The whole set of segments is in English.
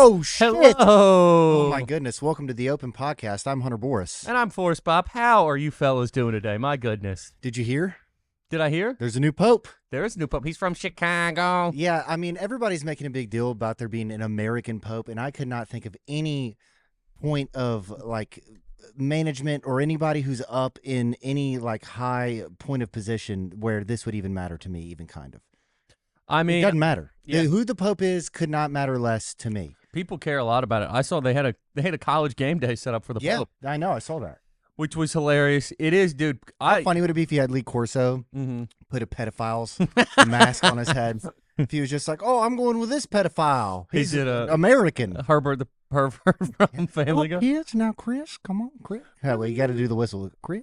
Oh, shit. Hello. Oh, my goodness. Welcome to the Open Podcast. I'm Hunter Boros. And I'm Forrest, Bopp. How are you fellas doing today? My goodness. Did you hear? Did I hear? There's a new pope. There is a new pope. He's from Chicago. Yeah, I mean, everybody's making a big deal about there being an American pope, and I could not think of any point of, like, management or anybody who's up in any, like, high point of position where this would even matter to me, even kind of. I mean, it doesn't matter. Yeah. Who the pope is could not matter less to me. People care a lot about it. I saw they had a college game day set up for the pope, I know. I saw that. which was hilarious. It is, dude. How funny would it be if you had Lee Corso put a pedophile's mask on his head? If he was just like, "Oh, I'm going with this pedophile. He He's did American." Herbert the pervert from Family Guy. Kids, now, Chris, come on, Chris. Yeah, well, you got to do the whistle, Chris.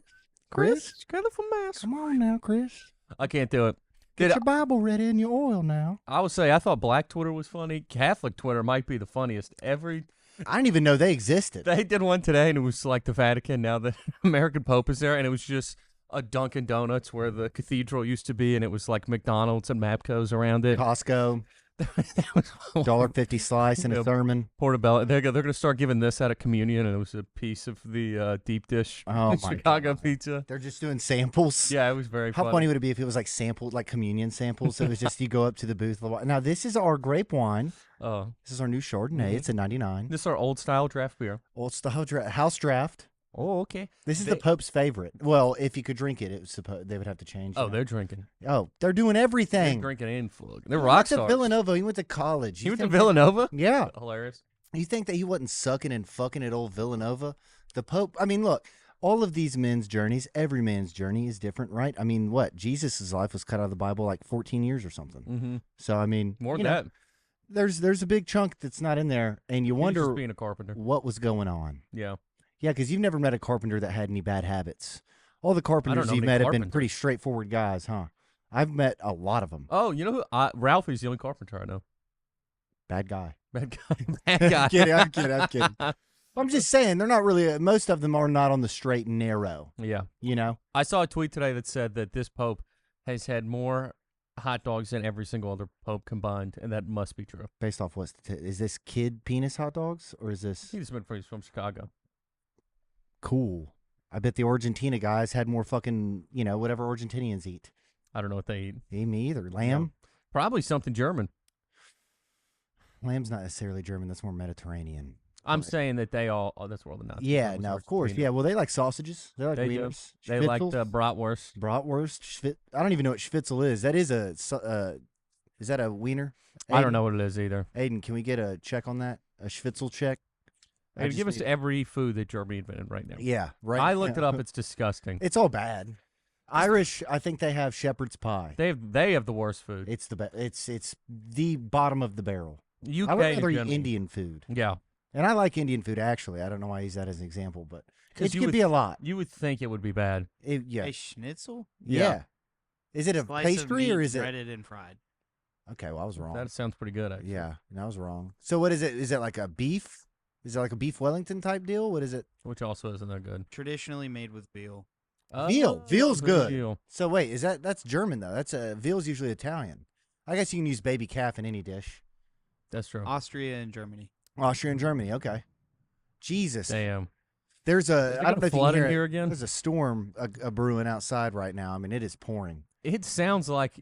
Colorful mask. Come on now, Chris. I can't do it. Get your Bible ready and your oil now. I would say I thought Black Twitter was funny. Catholic Twitter might be the funniest. I didn't even know they existed. They did one today, and it was like the Vatican. Now the American Pope is there, and it was just a Dunkin' Donuts where the cathedral used to be, and it was like McDonald's and Mapco's around it. Costco, $1.50 slice and a Thurman. Portobello. They're going to start giving this out of communion, and it was a piece of the deep dish Chicago pizza. They're just doing samples. Yeah, it was very How funny. funny would it be if it was like sampled, like communion samples? So it was just you go up to the booth. Now, this is our grape wine. Oh, This is our new Chardonnay. It's a 99. this is our old style draft beer. Old style house draft. Oh, okay. This is the Pope's favorite. Well, if you could drink it, they would have to change. Oh, they're drinking. Oh, they're doing They're everything. drinking in full. They're He rock went to stars. Villanova. He went to college. He went to think Villanova? Yeah. Hilarious. You think that he wasn't sucking and fucking at old Villanova? The Pope. I mean, look. All of these men's journeys, every man's journey is different, right? I mean, what? Jesus' life was cut out of the Bible like 14 years or something. Mm-hmm. So, I mean, More than that. There's a big chunk that's not in there, and you He was wonder just being a carpenter. what was going on. Yeah. Yeah, because you've never met a carpenter that had any bad habits. All the carpenters know you've any met have been carpenters. pretty straightforward guys, huh? I've met a lot of them. Oh, you know who? Ralphie's the only carpenter I know. Bad guy. Bad guy. Bad guy. I'm kidding. I'm just saying, they're not really, most of them are not on the straight and narrow, Yeah. you know? I saw a tweet today that said that this Pope has had more hot dogs than every single other Pope combined, and that must be true. Based off what? Is this kid penis hot dogs, or is this He's been from Chicago. cool? I bet the Argentina guys had more fucking, whatever Argentinians eat. I don't know what they eat. Me either. Lamb? Probably something German. Lamb's not necessarily German. That's more Mediterranean. I'm saying that they all, that's where all the Nazis Yeah, was no, of course. Argentina. Yeah, well, they like sausages. They like They do. wieners. They like Schwitzels, bratwurst. bratwurst. I don't even know what Schwitzel is. That is is that a wiener? I don't know what it is either. Aiden, can we get a check on that? A Schwitzel check? They give us every food that Germany invented right now. Yeah, right. I looked it up. It's disgusting. It's all bad. Irish, I think they have shepherd's pie. They have the worst food. It's the best. It's the bottom of the barrel. UK I would in rather eat general. Indian food. Yeah. And I like Indian food, actually. I don't know why I use that as an example, but it you could would- be a lot. You would think it would be bad. Yeah. A schnitzel? Yeah. Is it a Slice pastry of meat or is it? breaded and fried? Okay, well, I was wrong. That sounds pretty good, actually. Yeah, I was wrong. So what is it? Is it like a beef? Is it like a beef Wellington type deal? What is it? Which also isn't that good. Traditionally made with veal. Veal. Veal's good. Veal. So wait, that's German though? Veal's usually Italian. I guess you can use baby calf in any dish. That's true. Austria and Germany. Austria and Germany. Okay. Jesus. Damn. There's Is it I don't know if you flood can in hear here it. again? There's a storm a brewing outside right now. I mean, it is pouring. It sounds like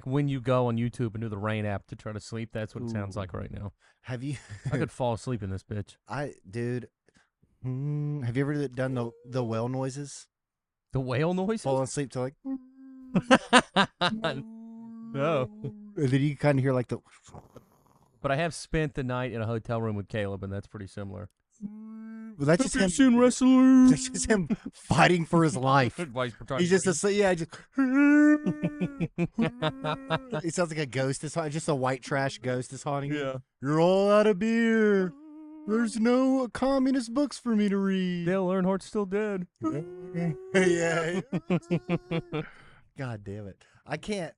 when you go on YouTube and do the rain app to try to sleep. That's what it sounds like right now. Have you? I could fall asleep in this bitch. Dude. Have you ever done the whale noises? The whale noises? Fall asleep to like. No. And then you kind of hear like the. But I have spent the night in a hotel room with Caleb, and that's pretty similar. Well, that's just him. wrestlers. That's just him fighting for his life. He's just asleep. Yeah, just. It sounds like a ghost is haunting. Just a white trash ghost is haunting you. Yeah. You're all out of beer. There's no communist books for me to read. Dale Earnhardt's still dead. Yeah. God damn it. I can't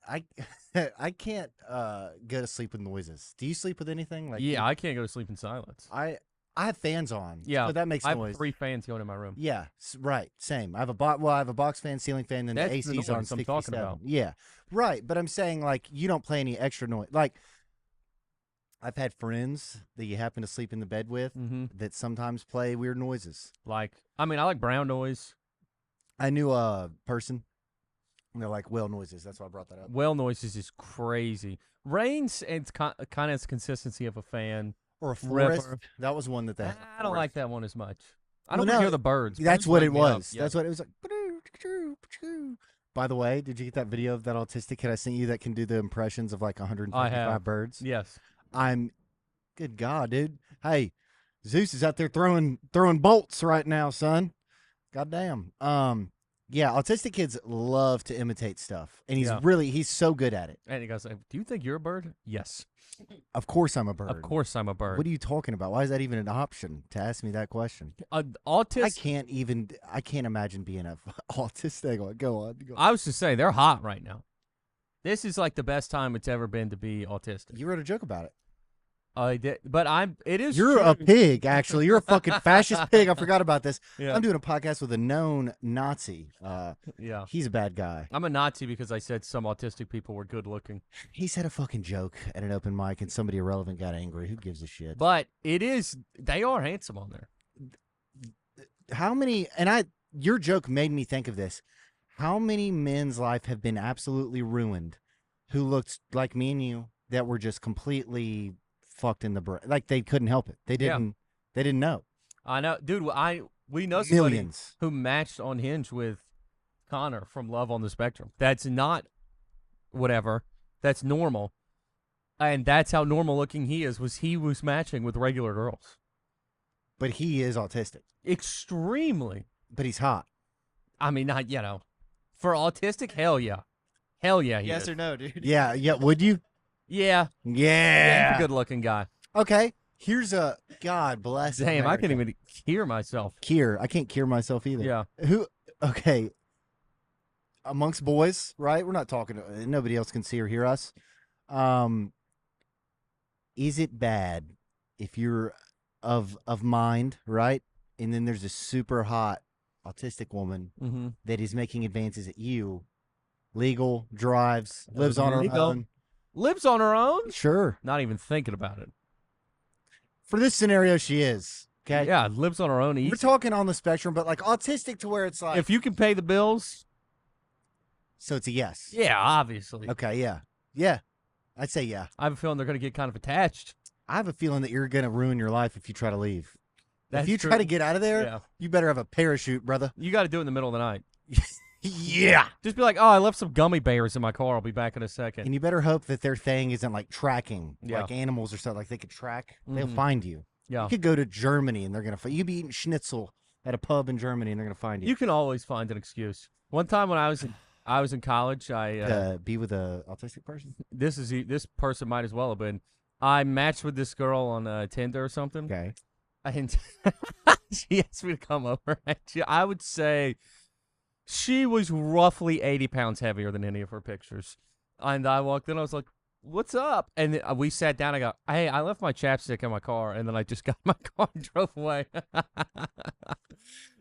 go to sleep with noises. Do you sleep with anything? Yeah, I can't go to sleep in silence. I have fans on. Yeah, so that makes I noise. have 3 fans going in my room. Yeah, right. Same. I have a box fan, ceiling fan, then That's the the AC's on noise I'm 67. talking about. Yeah, right. But I'm saying like you don't play any extra noise. Like I've had friends that you happen to sleep in the bed with Mm-hmm. that sometimes play weird noises. Like, I mean, I like brown noise. I knew a person. And they're like whale noises. That's why I brought that up. Whale noises is crazy. Rain's it's kind of has the consistency of a fan. Or a forest. River. That was one that they. I don't like that one as much. I Well, don't no, hear the birds. That's Birds what wake it me up. was. Yeah. That's what it was like. By the way, did you get that video of that autistic kid I sent you that can do the impressions of like I 155 have. birds? Yes. Good God, dude. Hey, Zeus is out there throwing bolts right now, son. Goddamn. Yeah, autistic kids love to imitate stuff, and he's so good at it. And he goes, "Do you think you're a bird?" Yes. Of course, I'm a bird. Of course, I'm a bird. What are you talking about? Why is that even an option to ask me that question? Autistic. I can't imagine being a autistic. Go on. I was just saying they're hot right now. This is like the best time it's ever been to be autistic. You wrote a joke about it. I did, but it is. You're true. a pig, actually. You're a fucking fascist pig. I forgot about this. Yeah. I'm doing a podcast with a known Nazi. Yeah. He's a bad guy. I'm a Nazi because I said some autistic people were good looking. He said a fucking joke at an open mic, and somebody irrelevant got angry. Who gives a shit? But they are handsome on there. How many? Your joke made me think of this. How many men's life have been absolutely ruined, who looked like me and you, that were just completely fucked in the brain? Like they couldn't help it. They didn't. They didn't know. I know, dude. We know somebody Millions. who matched on Hinge with Connor from Love on the Spectrum. That's not whatever. That's normal, and that's how normal looking he is. He was matching with regular girls. But he is autistic. Extremely. But he's hot. I mean, not for autistic. Hell yeah. He Yes is. or no, dude? Yeah. Yeah. Would you? Yeah. Yeah. He's a good looking guy. Okay. Here's a God bless. Damn, I can't America. even hear myself. I can't cure myself either. Yeah. Okay. Amongst boys, right? We're not talking. Nobody else can see or hear us. Is it bad if you're of mind, right? And then there's a super hot autistic woman Mm-hmm. that is making advances at you, legal, drives, lives on her Legal. own. Lives on her own? Sure. Not even thinking about it. For this scenario, she is. Okay. Yeah, lives on her own. We're Easy. talking on the spectrum, but like autistic to where it's like. If you can pay the bills, So it's a yes. yeah, obviously. Okay. Yeah. Yeah. I'd say yeah. I have a feeling they're going to get kind of attached. I have a feeling that you're going to ruin your life if you try to leave. That's if you true. try to get out of there, Yeah. you better have a parachute, brother. You got to do it in the middle of the night. Yeah. Just be like, oh, I left some gummy bears in my car. I'll be back in a second. And you better hope that their thing isn't like tracking, Yeah. like animals or something. Like they could track. They'll Mhm. find you. Yeah. You could go to Germany and they're going to find you. Could be eating schnitzel at a pub in Germany and they're going to find you. You can always find an excuse. One time when I was in college, Be with a autistic person? this person might as well have been. I matched with this girl on Tinder or something. Okay. And she asked me to come over. And I would say she was roughly 80 pounds heavier than any of her pictures. And I walked in, I was like, what's up? And we sat down. I go, hey, I left my chapstick in my car. And then I just got in my car and drove away.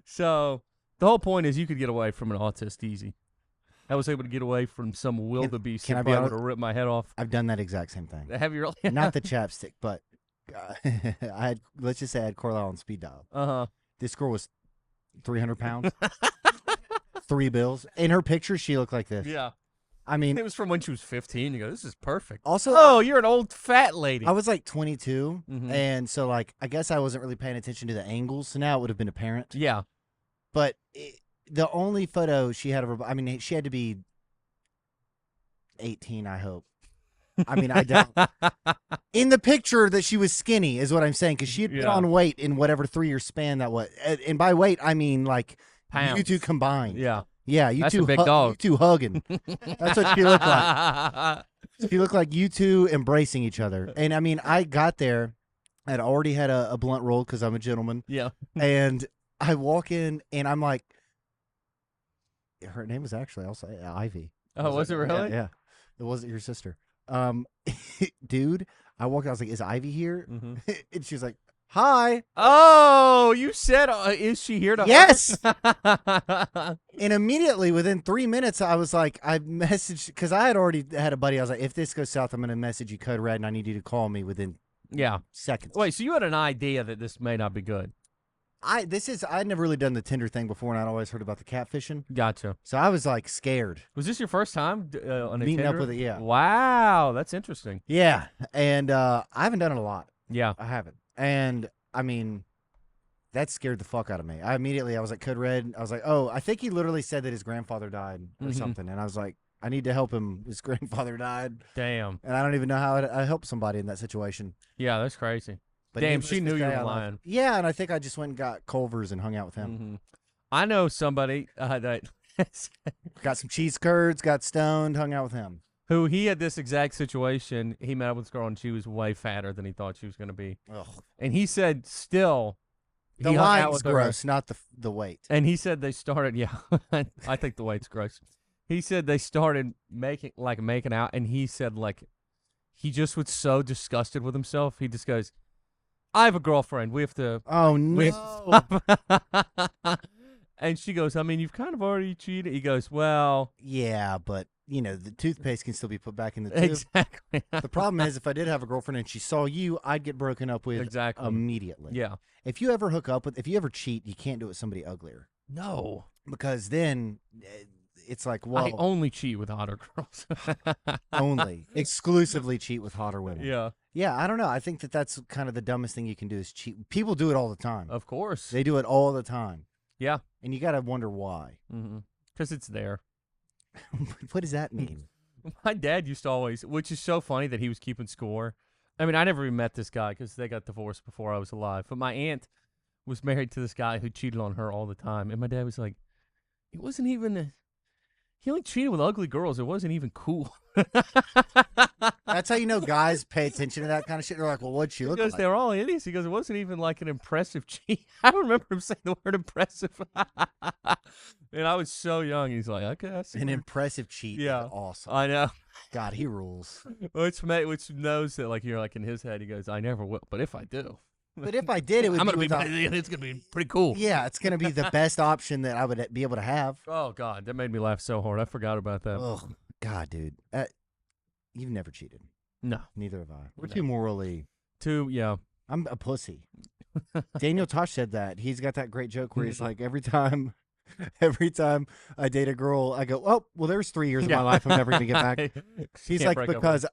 So the whole point is you could get away from an autist easy. I was able to get away from some wildebeest can that I be probably would honest? have ripped my head off. I've done that exact same thing. Have you really? Not the chapstick, but let's just say I had Carlisle on speed dial. Uh-huh. This girl was 300 pounds, 3 bills. In her picture, she looked like this. Yeah. I mean, It was from when she was 15. You go, this is perfect. also, Oh, you're an old fat lady. I was like 22, Mhm. and so like I guess I wasn't really paying attention to the angles. So now it would have been apparent. Yeah. But the only photo she had of her, I mean, she had to be 18, I hope. I mean, I don't. In the picture that she was skinny is what I'm saying, because she had put Yeah. on weight in whatever 3-year span that was. And by weight, I mean like Pounds. you two combined. Yeah. Yeah, you That's a two big dog. You two hugging. That's what she looked like. She looked like you two embracing each other. And I mean, I got there. I'd already had a blunt rolled because I'm a gentleman. Yeah. And I walk in and I'm like, her name was actually also Ivy. Oh, was it really? Yeah. It wasn't your sister. Dude, I walked in, I was like, is Ivy here? Mm-hmm. And she's like, hi. Oh, you said, is she here to Yes. hug? And immediately within 3 minutes, I was like, I messaged, because I had already had a buddy. I was like, if this goes south, I'm going to message you code red and I need you to call me within Yeah. seconds. Wait, so you had an idea that this may not be good? I'd never really done the Tinder thing before, and I'd always heard about the catfishing. Gotcha. So I was like scared. Was this your first time on a Meeting up Tinder? with it, yeah. Wow, that's interesting. Yeah, and I haven't done it a lot. Yeah. I haven't, and I mean, that scared the fuck out of me. I was like, code red. I was like, oh, I think he literally said that his grandfather died or Mhm. something, and I was like, I need to help him. His grandfather died, Damn. and I don't even know how I help somebody in that situation. Yeah, that's crazy. But Damn, needless she to knew you say, were I love- lying. Yeah, and I think I just went and got Culver's and hung out with him. Hmm. I know somebody that Got some cheese curds, got stoned, hung out with him. who he had this exact situation. He met up with this girl and she was way fatter than he thought she was going to be. Ugh. And he said still The he hung out line's with her. gross, not the weight. And he said they started, yeah, I think the weight's gross. He said they started making out, and he said he just was so disgusted with himself. He just goes, I have a girlfriend. We have to. Oh We no! And she goes, I mean, you've kind of already cheated. He goes, well, Yeah, but the toothpaste can still be put back in the tube. exactly. The problem is, if I did have a girlfriend and she saw you, I'd get broken up with Exactly. immediately. Yeah. If you ever if you ever cheat, you can't do it with somebody uglier No. because then it's like, well, I only cheat with hotter girls. only exclusively cheat with hotter women. Yeah. Yeah, I don't know. I think that's kind of the dumbest thing you can do is cheat. People do it all the time. Of course. They do it all the time. Yeah. And you got to wonder why. Because it's there. What does that mean? My dad used to always, which is so funny that he was keeping score. I mean, I never even met this guy because they got divorced before I was alive. But my aunt was married to this guy who cheated on her all the time. And my dad was like, it wasn't even, he only cheated with ugly girls. It wasn't even cool. That's how you know guys pay attention to that kind of shit. They're like, well, what'd she look Because like? they're all idiots. He goes, it wasn't even like an impressive cheat. I don't remember him saying the word impressive. And I was so young. He's like, okay, I see. An impressive cheat. Yeah. Is awesome. I know. God, he rules. Which knows that you're in his head. He goes, I never will, but if I do, But if I did, it would I'm be gonna be. without- It's gonna be pretty cool. Yeah, it's gonna be the best option that I would be able to have. Oh God, that made me laugh so hard. I forgot about that. Oh God, dude, you've never cheated. No, Neither have I. We're No. too morally. yeah. I'm a pussy. Daniel Tosh said that. He's got that great joke where he's like, every time I date a girl, I go, oh, well, there's 3 years of my life I'm never gonna get back. He's Can't like, break up with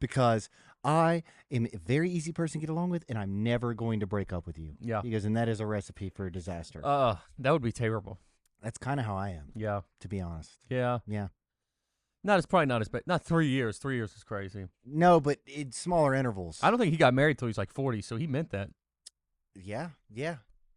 because I am a very easy person to get along with, and I'm never going to break up with you. Yeah. He goes, and that is a recipe for disaster. That would be terrible. That's kind of how I am, Yeah. to be honest. Yeah. Yeah. Probably not as bad. Not 3 years. 3 years is crazy. No, but in smaller intervals. I don't think he got married till he was like 40, so he meant that. Yeah.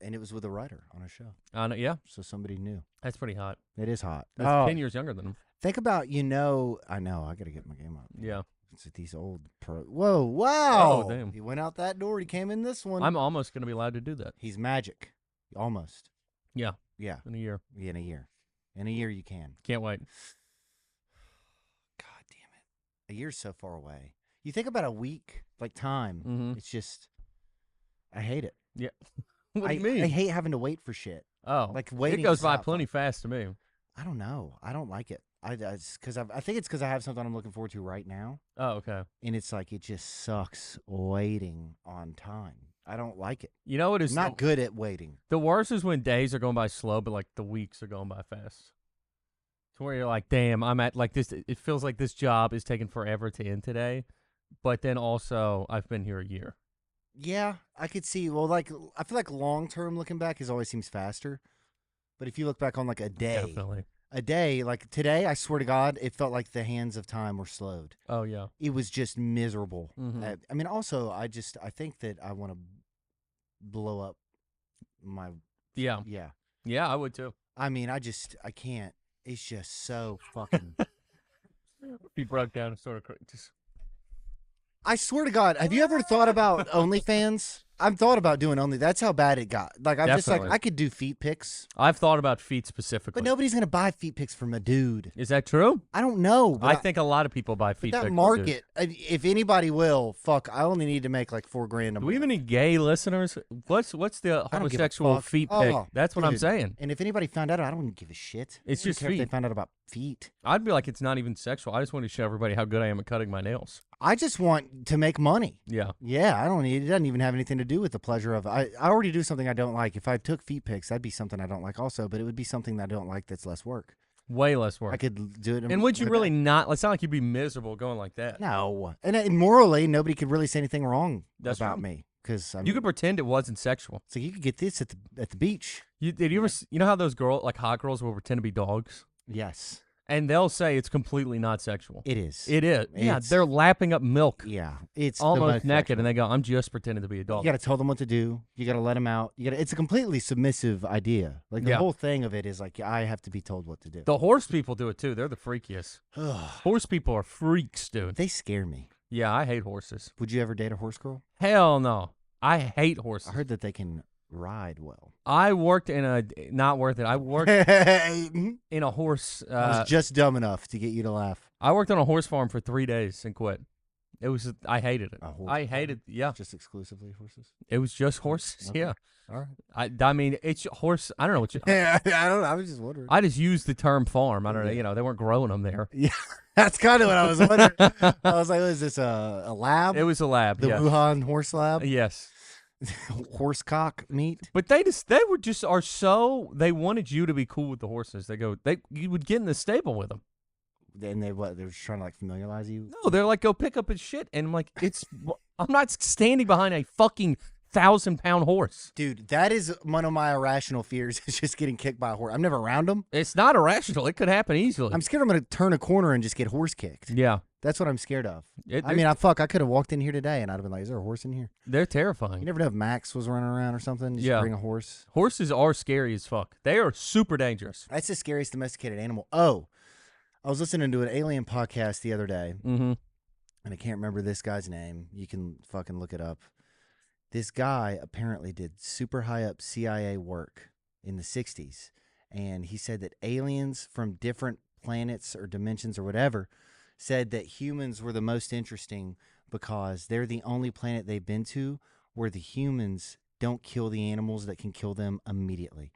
And it was with a writer on a show. Yeah, So somebody knew. that's pretty hot. It is hot. That's 10 years younger than him. Think about, I know, I got to get my game up. Yeah. It's like these old Whoa, wow. Oh, damn. He went out that door. He came in this one. I'm almost gonna be allowed to do that. He's magic. Almost. Yeah, Yeah. in a year. In a year. In a year, you can. Can't wait. God damn it. A year's so far away. You think about a week, like time. Mhm. It's just, I hate it. Yeah. What do I, you mean? I hate having to wait for shit. Oh, Like waiting. it goes is by not plenty fun. fast to me. I don't know. I don't like it. I think it's because I have something I'm looking forward to right now, Oh, okay. and it's like it just sucks waiting on time. I don't like it. You know what is I'm not good at waiting. the worst is when days are going by slow, but like the weeks are going by fast. To where you're like, damn, I'm at like this. It feels like this job is taking forever to end today, but then also I've been here a year. Yeah, I could see. Well, like I feel like long term looking back is always seems faster, but if you look back on like a Definitely. day like today, I swear to God, it felt like the hands of time were slowed. Oh yeah. It was just miserable. Mhm. I mean, also, I think that I want to blow up my. Yeah. Yeah. Yeah, I would too. I mean, I can't. It's just so fucking. He broke down and sort of just. I swear to God, have you ever thought about OnlyFans? I've thought about doing Only. That's how bad it got. Like I'm just like Definitely. I could do feet pics, I've thought about feet specifically. but nobody's gonna buy feet pics from a dude. Is that true? I don't know. But I think a lot of people buy but feet. that pics, market. If anybody will, fuck. I only need to make like $4,000. Do we have any gay listeners? What's the I don't give a homosexual fuck. feet pic? Oh, That's what I'm dude. saying. And if anybody found out, I don't give a shit. It's I don't just care if they feet. found out about feet. I'd be like, it's not even sexual. I just want to show everybody how good I am at cutting my nails. I just want to make money. Yeah. Yeah, I don't need. It doesn't even have anything to do with the pleasure of. I already do something I don't like. If I took feet pics, that'd be something I don't like also, but it would be something that I don't like that's less work. Way less work. I could do it. And would you in a really day. not? It's not like you'd be miserable going like that. No, and morally, nobody could really say anything wrong That's about true. me because You could pretend it wasn't sexual. So you could get this at the beach. Did you ever? You know how those like hot girls will pretend to be dogs, Yes, and they'll say it's completely not sexual. it is. It is. Yeah, It's- they're lapping up milk, Yeah, it's the almost most naked, sexual. and they go, "I'm just pretending to be a You dog." got to tell them what to do. You got to let them out. It's a completely submissive idea. Like the Yeah. whole thing of it is like I have to be told what to do. The horse people do it too. They're the freakiest. Horse people are freaks, dude. They scare me. Yeah, I hate horses. Would you ever date a horse girl? Hell no. I hate horses. I heard that they can ride well. I worked in a not worth it. I worked I in a horse. was just dumb enough to get you to laugh. I worked on a horse farm for 3 days and quit. It was. I hated it. A horse I farm? hated. Yeah, Just exclusively horses. it was just horses. Okay. Yeah. All right. I mean, it's horse. I don't know what you. Yeah, I don't know. I was just wondering. I just used the term farm. I don't know. Yeah. You know, they weren't growing them there. Yeah, that's kind of what I was wondering. I was like, "Is this a lab? It was a lab. the yes. Wuhan horse lab? Yes. Horse cock meat? But they were just are so they wanted you to be cool with the horses. You would get in the stable with them. And they were just trying to like familiarize you. No, they're like go pick up his shit, and I'm like, I'm not standing behind a fucking 1,000-pound horse. Dude, that is one of my irrational fears. Is just getting kicked by a horse. I'm never around them. It's not irrational. It could happen easily. I'm scared I'm going to turn a corner and just get horse kicked. Yeah, That's what I'm scared of. It- I mean, I could have walked in here today and I'd have been like, "Is there a horse in here?" they're You terrifying. never know if Max was running around or something. Just Yeah. bring a horse. Horses are scary as fuck. They are super dangerous. That's the scariest domesticated animal. Oh, I was listening to an alien podcast the other day, Mm-hmm. and I can't remember this guy's name. You can fucking look it up. This guy apparently did super high up CIA work in the 60s, and he said that aliens from different planets or dimensions or whatever said that humans were the most interesting because they're the only planet they've been to where the humans don't kill the animals that can kill them immediately.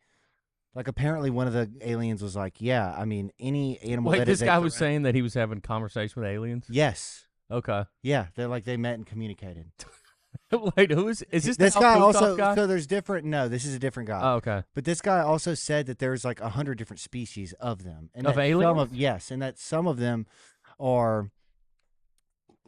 Like apparently one of the aliens was like, "Yeah, I mean any animal Wait, that this is a guy was threat-" saying that he was having conversation with aliens. Yes. Okay. Yeah, they're like they met and communicated. Wait, who is this? This the guy Al Puthoff also guy? so there's different. No, this is a different guy. Oh, okay. But this guy also said that there's like 100 different species of them, and Of that aliens? yes, and that some of them are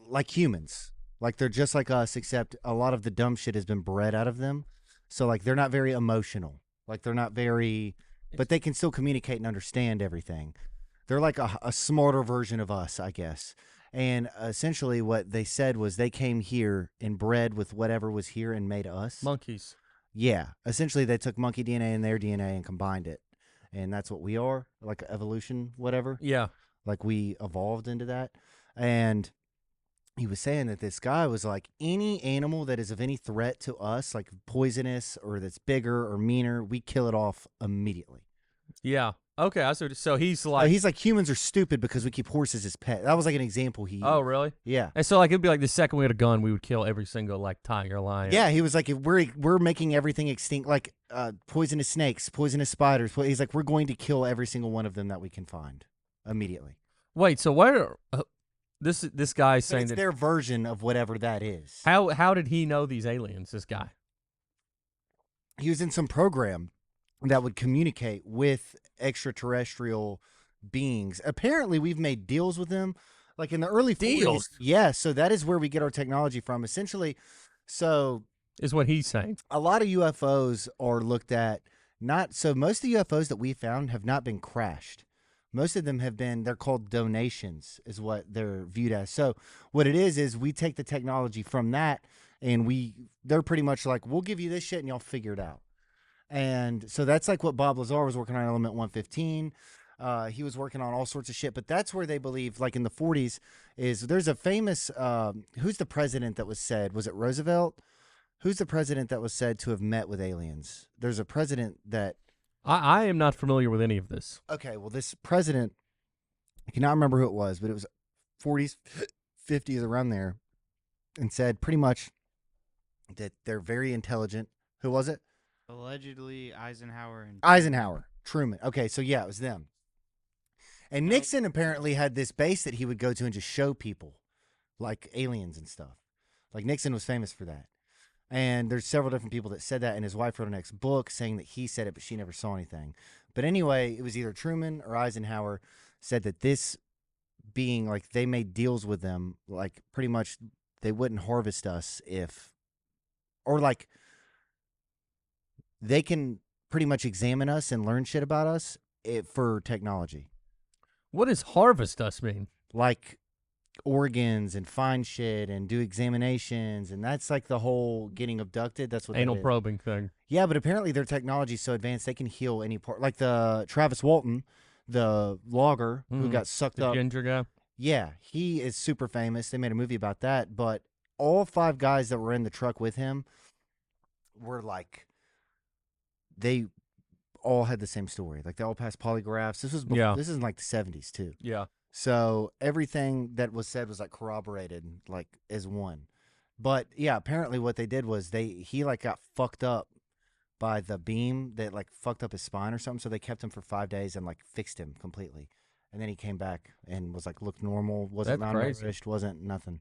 like humans, like they're just like us, except a lot of the dumb shit has been bred out of them. So like they're not very emotional, like they're not very, but they can still communicate and understand everything. They're like a smarter version of us, I guess. And essentially, what they said was they came here and bred with whatever was here and made us. Monkeys. Yeah, essentially they took monkey DNA and their DNA and combined it, and that's what we are, like evolution, whatever. Yeah. Like we evolved into that. And he was saying that this guy was like, any animal that is of any threat to us, like poisonous or that's bigger or meaner, we kill it off immediately. Yeah. Okay. So he's like. He's like, humans are stupid because we keep horses as pets. That was like an example he Oh, used. really? Yeah. And so like it'd be like the second we had a gun, we would kill every single like tiger, lion. Yeah, he was like, if we're making everything extinct, like poisonous snakes, poisonous spiders. He's like, we're going to kill every single one of them that we can find immediately. Wait. So what? This guy's So saying it's that. their version of whatever that is. How did he know these aliens? This guy. He was in some program that would communicate with extraterrestrial beings. Apparently, we've made deals with them, like in the early 40s. Deals? Yeah, so that is where we get our technology from. Essentially, so Is what he's saying. a lot of UFOs are looked at not so most of the UFOs that we found have not been crashed. Most of them have been, they're called donations, is what they're viewed as. So what it is we take the technology from that and they're pretty much like, we'll give you this shit and y'all figure it out. And so that's like what Bob Lazar was working on Element 115. He was working on all sorts of shit, but that's where they believe, like in the 40s, is there's a famous, who's the president that was said, was it Roosevelt? Who's the president that was said to have met with aliens? There's a president that, I am not familiar with any of this. okay, well, this president, I cannot remember who it was, but it was 40s, 50s, around there, and said pretty much that they're very intelligent. Who was it? Allegedly, Eisenhower and Eisenhower, Truman. Okay, so yeah, it was them. And Nixon apparently had this base that he would go to and just show people like aliens and stuff. Like Nixon was famous for that. And there's several different people that said that, and his wife wrote an next book saying that he said it, but she never saw anything. But anyway, it was either Truman or Eisenhower said that this being, like, they made deals with them, like, pretty much they wouldn't harvest us if, or like, they can pretty much examine us and learn shit about us for technology. What does harvest us mean? Like, organs and find shit and do examinations, and that's like the whole getting abducted. That's what Anal that is. probing thing. Yeah, but apparently their technology is so advanced they can heal any part. Like the Travis Walton, the logger who got sucked The up. ginger guy. Yeah, he is super famous. They made a movie about that. But all 5 guys that were in the truck with him were like, they all had the same story. Like they all passed polygraphs. This was this is in like the 70s too. Yeah. So everything that was said was like corroborated, like as one. But yeah, apparently what they did was he like got fucked up by the beam that like fucked up his spine or something. So they kept him for 5 days and like fixed him completely. And then he came back and was like looked normal, wasn't malnourished, wasn't nothing.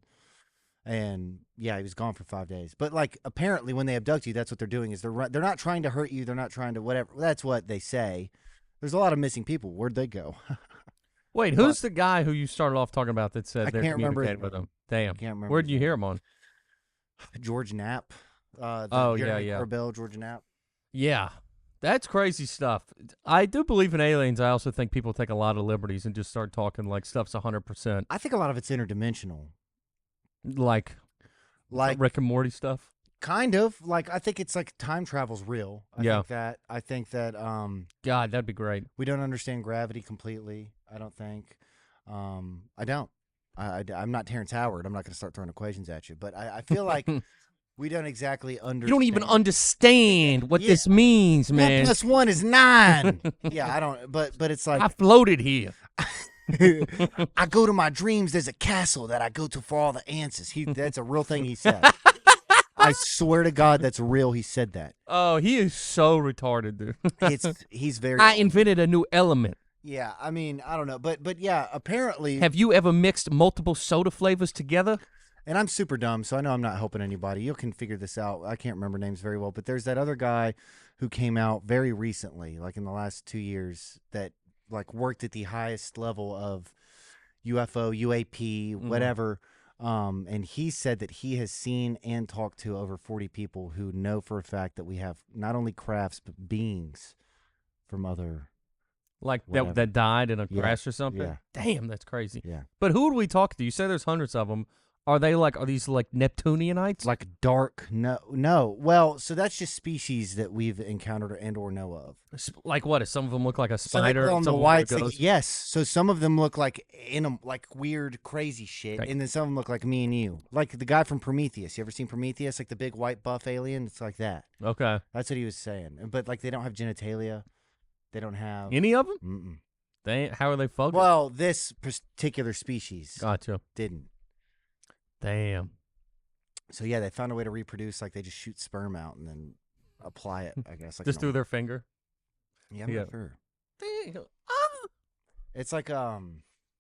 And yeah, he was gone for 5 days. But like apparently when they abduct you, that's what they're doing is they're not trying to hurt you. They're not trying to whatever. That's what they say. There's a lot of missing people. Where'd they go? Wait, who's the guy who you started off talking about that said I they're can't remember communicating with him? Damn. Can't remember. Where'd you hear him on? George Knapp. Yeah. Corbell, George Knapp. Yeah. That's crazy stuff. I do believe in aliens. I also think people take a lot of liberties and just start talking like stuff's 100%. I think a lot of it's interdimensional. Like Rick and Morty stuff? Kind of. Like, I think it's like time travel's real. I think that God, that'd be great. we don't understand gravity completely, I don't think. I don't. I'm not Terrence Howard. I'm not going to start throwing equations at you. But I feel like we don't exactly understand. You don't even understand what this means, man. 1 + 1 is 9. Yeah, I don't. But it's like I floated here. I go to my dreams. There's a castle that I go to for all the answers. That's a real thing he said. I swear to God, that's real. He said that. Oh, he is so retarded, dude. He's very. I invented a new element. Yeah, I mean, I don't know, but yeah, apparently. Have you ever mixed multiple soda flavors together? And I'm super dumb, so I know I'm not helping anybody. You can figure this out. I can't remember names very well, but there's that other guy who came out very recently, like in the last 2 years, that like worked at the highest level of UFO, UAP, whatever. And he said that he has seen and talked to over 40 people who know for a fact that we have not only crafts but beings from other. Like that died in a crash or something? Yeah. Damn, that's crazy. Yeah. But who do we talk to? You say there's hundreds of them. Are these like Neptunianites? Like dark? No. Well, so that's just species that we've encountered or know of. Like what? Some of them look like a So like, spider. on the some whites, look like a like, ghost? yes. So some of them look like like weird, crazy shit, Right. and then some of them look like me and you, like the guy from Prometheus. You ever seen Prometheus? Like the big white buff alien. It's like that. Okay. That's what he was saying. But like they don't have genitalia. They don't have Any of them? Mm-mm. How are they fucked? Well, this particular species Gotcha. didn't. Damn. So yeah, they found a way to reproduce. Like they just shoot sperm out and then apply it. I guess like Just through their finger. Yeah, I'm not sure. It's like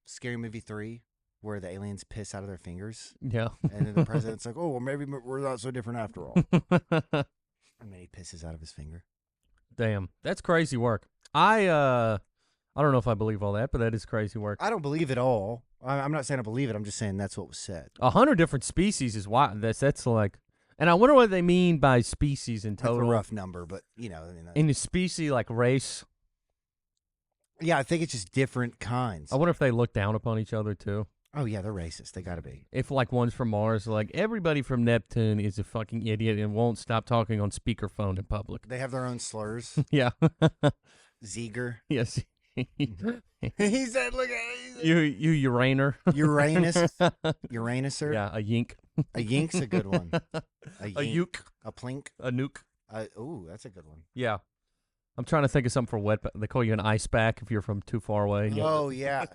Scary Movie 3, where the aliens piss out of their fingers, Yeah. and then the president's like, "Oh, well, maybe we're not so different after all." And then he pisses out of his finger. Damn. That's crazy work. I don't know if I believe all that, but that is crazy work. I don't believe it all. I'm not saying I believe it. I'm just saying that's what was said. 100 different species is wild. That's like, and I wonder what they mean by species in That's a total. rough number, but you know, I mean, In the species, like race. yeah, I think it's just different kinds. I wonder if they look down upon each other too. Oh yeah, they're racist. They gotta be. If like one's from Mars, like everybody from Neptune is a fucking idiot and won't stop talking on speakerphone in public. They have their own slurs. Yeah. Zeger. Yes. He said, "Look at You Uraner. Uranus. Uranuser. Yeah, a yink. A yink's a good one. A yink. uke. A plink. A nuke. Ooh, that's a good one. Yeah. I'm trying to think of something for wet. They call you an ice back if you're from too far away. Oh yeah,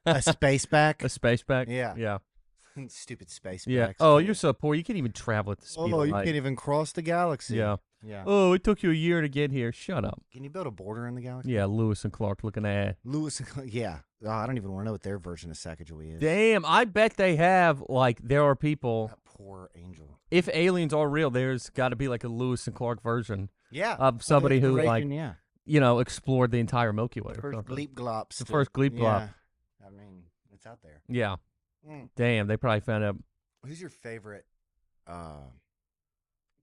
a space back. A space back. Yeah. Yeah. Stupid space Yeah. backs. Oh, you're so poor. You can't even travel at the speed Oh, of you light. can't even cross the galaxy. Yeah. Yeah. Oh, it took you a year to get here. Shut up. Can you build a border in the galaxy? Yeah, Lewis and Clark looking at. Lewis, yeah. Oh, I don't even want to know what their version of Sacagawea is. Damn, I bet they have, like, there are people, That poor angel. if aliens are real, there's got to be, like, a Lewis and Clark version Yeah. of somebody who, like, Yeah. explored the entire Milky Way. The or first something. Gleep Glops. The first Gleep Glop. Yeah. I mean, it's out there. Yeah. Mm. Damn, they probably found out. Who's your favorite?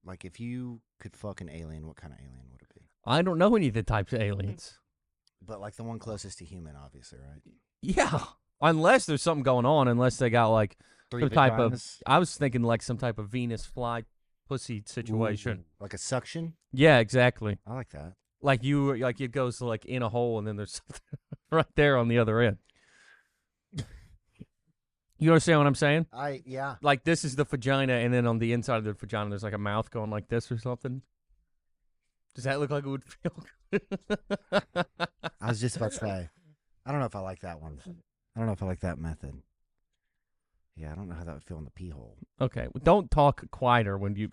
Like, if you could fuck an alien, what kind of alien would it be? I don't know any of the types of aliens. But like the one closest to human, obviously, right? Yeah. Unless there's something going on, unless they got, like, Three some type of. vaginas? I was thinking, like, some type of Venus fly pussy situation. Ooh, like a suction. Yeah, exactly. I like that. Like it goes like in a hole, and then there's something right there on the other end. You understand what I'm saying? Yeah. Like this is the vagina, and then on the inside of the vagina, there's like a mouth going like this or something. Does that look like it would feel good? I was just about to say, I don't know if I like that one. I don't know if I like that method. Yeah, I don't know how that would feel in the pee hole. Okay, well, don't talk quieter when you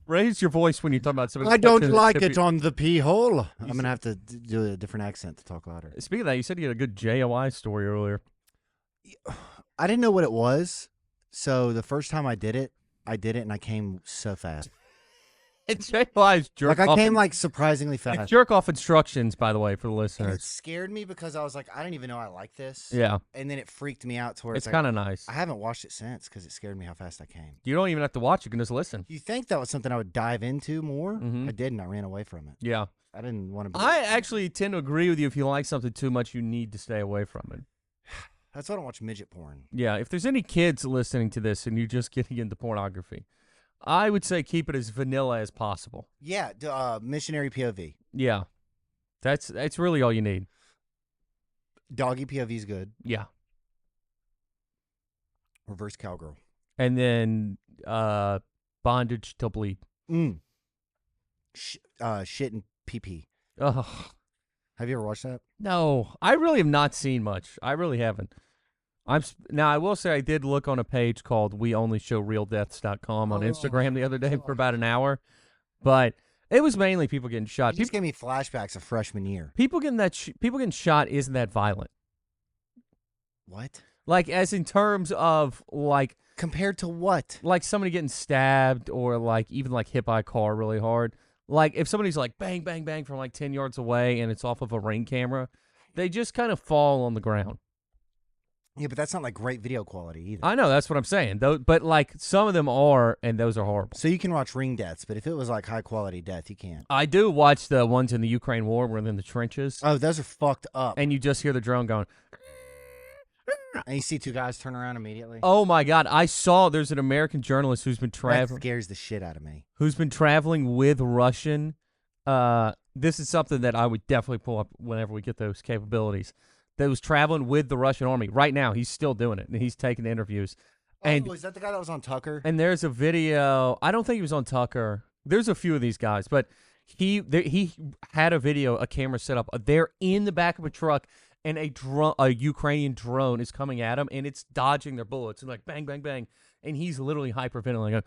raise your voice when you talk about something. I don't like it on the pee hole. I'm going to have to do a different accent to talk louder. Speaking of that, you said you had a good JOI story earlier. I didn't know what it was. So the first time I did it, and I came so fast. It's JOI's jerk Like, I off. came, like, surprisingly It's fast. jerk off instructions, by the way, for the And it listeners. scared me because I was like, I didn't even know I like this. Yeah, And then it freaked me out to where it's it's like, kind of nice. I haven't watched it since because it scared me how fast I came. You don't even have to watch; you can just listen. You think that was something I would dive into more? Mhm. I didn't. I ran away from it. Yeah. I didn't want to. I actually tend to agree with you. If you like something too much, you need to stay away from it. That's why I don't watch midget porn. Yeah, if there's any kids listening to this and you're just getting into pornography, I would say keep it as vanilla as possible. Yeah, missionary POV. Yeah, that's really all you need. Doggy POV is good. Yeah, Reverse cowgirl. and then bondage till bleed. Shit and PP. Ugh, Have you ever watched that? no, I really have not seen much. I really haven't. Now I will say I did look on a page called weonlyshowrealdeaths.com on Oh, Instagram the other day for about an hour, but it was mainly people getting shot. It just gave me flashbacks of freshman year. People getting shot isn't that violent. What? Like as in terms of like Compared to what? somebody getting stabbed or like even like hit by a car really hard. Like if somebody's like bang bang bang from like 10 yards away and it's off of a Ring camera, they just kind of fall on the ground. Yeah, but that's not like great video quality either. I know, that's what I'm saying. Though, but like some of them are, and those are horrible. So you can watch ring deaths, but if it was like high quality death, you can't. I do watch the ones in the Ukraine war where they're in the trenches, Oh, those are fucked up. and you just hear the drone going. And you see two guys turn around immediately. Oh my God! I saw there's an American journalist who's been that traveling. scares the shit out of me. Who's been traveling with Russian. This is something that I would definitely pull up whenever we get those capabilities. That was traveling with the Russian army. Right now, he's still doing it, and he's taking interviews. And is that the guy that was on Tucker? and there's a video. I don't think he was on Tucker. There's a few of these guys, but he had a video, a camera set up. They're in the back of a truck, and a Ukrainian drone is coming at him, and it's dodging their bullets, and like bang, bang, bang, and he's literally hyperventilating.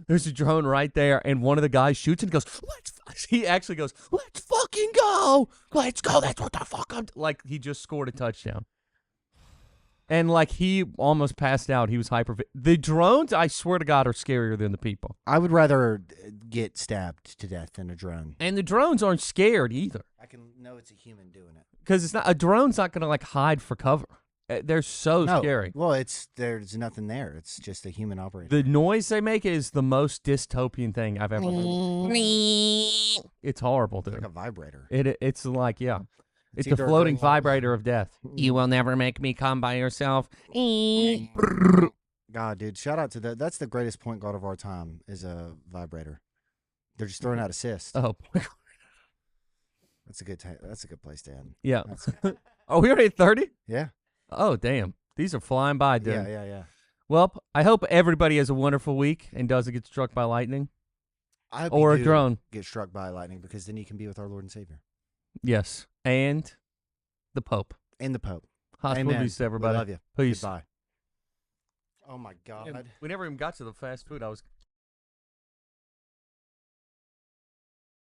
There's a drone right there, and one of the guys shoots and goes, he actually goes, let's fucking go. Let's go. That's what the fuck I'm like, he just scored a touchdown. And like he almost passed out. He was the drones, I swear to God, are scarier than the people. I would rather get stabbed to death than a drone. And the drones aren't scared either. I can know it's a human doing it. Because it's not a drone's not gonna like hide for cover. They're so No. scary. Well, there's nothing there. It's just a human operator. The noise they make is the most dystopian thing I've ever heard. It's horrible, It's dude. like a vibrator. It's like, yeah. It's the either a floating very long- vibrator of death. You will never make me come by yourself. God, dude, shout out to that. That's the greatest point guard of our time is a vibrator. They're just throwing out assists. Oh, That's a good that's a good place to end. yeah. That's, Oh, we already at 30? yeah. Oh, damn. These are flying by, dude. Yeah. Well, I hope everybody has a wonderful week and doesn't get struck by lightning I hope or you a do drone. get struck by lightning because then you can be with our Lord and Savior Yes. And the Pope. and the Pope. Hospital Amen. peace to everybody. We love you. Peace. Goodbye. Oh my God. We never even got to the fast food. I was